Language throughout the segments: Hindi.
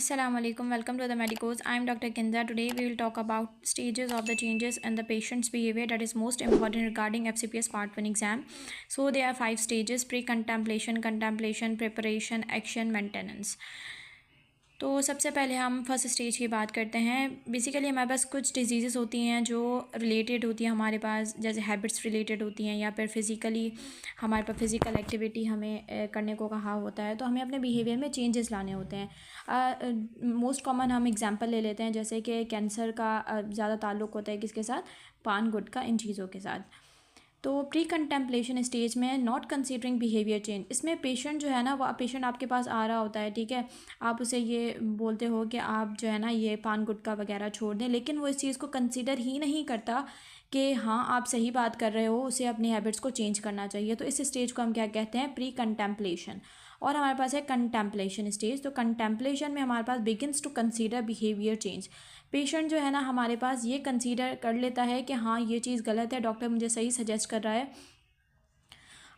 Assalamu alaikum. Welcome to the Medicos. I am Dr. Kinza. Today we will talk about stages of the changes in the patient's behavior that is most important regarding FCPS Part 1 exam. So there are 5 stages: pre-contemplation, contemplation, preparation, action, maintenance. तो सबसे पहले हम फर्स्ट स्टेज की बात करते हैं। बेसिकली हमारे पास कुछ डिजीज़ होती हैं जो रिलेटेड होती हैं हमारे पास, जैसे हैबिट्स रिलेटेड होती हैं या फिर फिज़िकली हमारे पास फिज़िकल एक्टिविटी हमें करने को कहा होता है, तो हमें अपने बिहेवियर में चेंजेस लाने होते हैं। मोस्ट कॉमन हम एग्जांपल ले लेते हैं, जैसे कि कैंसर का ज़्यादा ताल्लुक़ होता है किसके साथ, पान गुटखा इन चीज़ों के साथ। तो प्री कंटेम्पलेशन स्टेज में नॉट कंसीडरिंग बिहेवियर चेंज, इसमें पेशेंट जो है ना, वो पेशेंट आपके पास आ रहा होता है, ठीक है, आप उसे ये बोलते हो कि आप जो है ना ये पान गुटखा वगैरह छोड़ दें, लेकिन वो इस चीज़ को कंसीडर ही नहीं करता कि हाँ आप सही बात कर रहे हो, उसे अपनी हैबिट्स को चेंज करना चाहिए। तो इस स्टेज को हम क्या कहते हैं, प्री कंटेम्पलेशन। और हमारे पास है कंटेम्पलेशन स्टेज। तो कंटेम्पलेशन में हमारे पास begins to consider behaviour change. Patient जो है ना हमारे पास ये कंसीडर कर लेता है कि हाँ ये चीज़ गलत है, डॉक्टर मुझे सही सजेस्ट कर रहा है।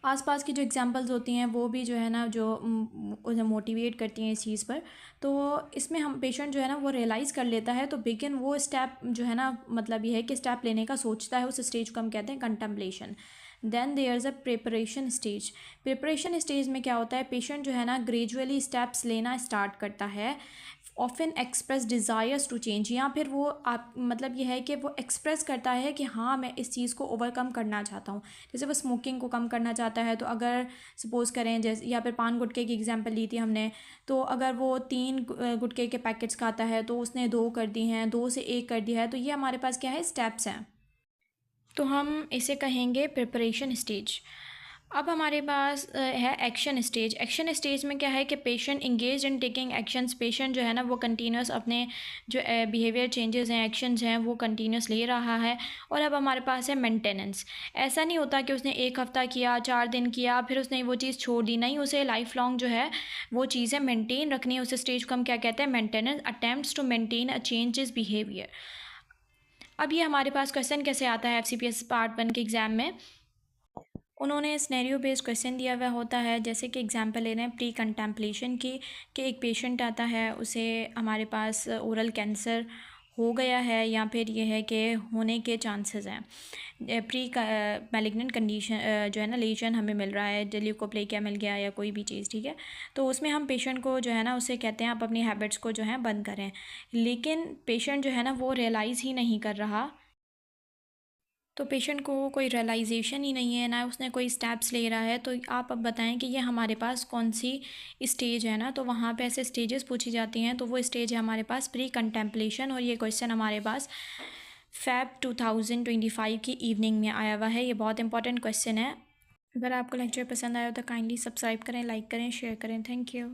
आसपास की जो एग्जांपल्स होती हैं वो भी जो है ना जो उन्हें मोटिवेट करती हैं इस चीज़ पर। तो इसमें हम पेशेंट जो है ना वो रियलाइज़ कर लेता है, तो बिगिन वो स्टेप जो है ना, मतलब ये है कि स्टेप लेने का सोचता है, उस स्टेज को हम कहते हैं contemplation. Then there is a preparation stage. Preparation stage में क्या होता है, पेशेंट जो है ना ग्रेजुअली स्टेप्स लेना स्टार्ट करता है, often express desires to change, या फिर वो आप मतलब ये है कि वो एक्सप्रेस करता है कि हाँ मैं इस चीज़ को ओवरकम करना चाहता हूँ। जैसे वो स्मोकिंग को कम करना चाहता है, तो अगर सपोज़ करें जैसे या फिर पान गुटखे की एग्जांपल ली थी हमने, तो अगर वो 3 गुटखे के पैकेट्स खाता है तो उसने 2 कर दी हैं, 2 से 1 कर दिया है, तो ये हमारे पास क्या है, स्टेप्स हैं। तो हम इसे कहेंगे प्रिपरेशन स्टेज। अब हमारे पास है एक्शन स्टेज। एक्शन स्टेज में क्या है कि patient engage in taking actions, patient जो है ना वो कंटिन्यूस अपने जो बिहेवियर चेंजेस हैं, एक्शंस हैं, वो कंटिन्यूस ले रहा है। और अब हमारे पास है मेंटेनेंस। ऐसा नहीं होता कि उसने 1 हफ़्ता किया, 4 दिन किया, फिर उसने वो चीज़ छोड़ दी, नहीं, उसे लाइफ लॉन्ग जो है वो चीज़ें मेंटेन रखनी है। उस स्टेज को हम क्या कहते हैं, maintenance, attempts to maintain a changes behaviour. अब ये हमारे पास क्वेश्चन कैसे आता है FCPS पार्ट 1 के एग्ज़ाम में, उन्होंने सिनेरियो बेस्ड क्वेश्चन दिया हुआ होता है। जैसे कि एग्जांपल ले रहे हैं प्री कंटेम्पलेशन की, कि एक पेशेंट आता है, उसे हमारे पास ओरल कैंसर हो गया है या फिर ये है कि होने के चांसेस हैं। प्री मैलिग्नेंट कंडीशन जो है ना, लीजन हमें मिल रहा है, ल्यूकोप्लेकिया मिल गया या कोई भी चीज़, ठीक है। तो उसमें हम पेशेंट को जो है ना उसे कहते हैं आप अपनी हैबिट्स को जो है बंद करें, लेकिन पेशेंट जो है ना वो रियलाइज़ ही नहीं कर रहा। तो पेशेंट को कोई रियलाइजेशन ही नहीं है, ना उसने कोई स्टेप्स ले रहा है। तो आप अब बताएं कि ये हमारे पास कौन सी स्टेज है ना, तो वहाँ पे ऐसे स्टेजेस पूछी जाती हैं। तो वो स्टेज है हमारे पास प्री कंटेम्पलेशन, और ये क्वेश्चन हमारे पास Feb 2025 की इवनिंग में आया हुआ है। ये बहुत इंपॉर्टेंट क्वेश्चन है। अगर आपको लेक्चर पसंद आया हो तो काइंडली सब्सक्राइब करें, लाइक करें, शेयर करें। Thank you.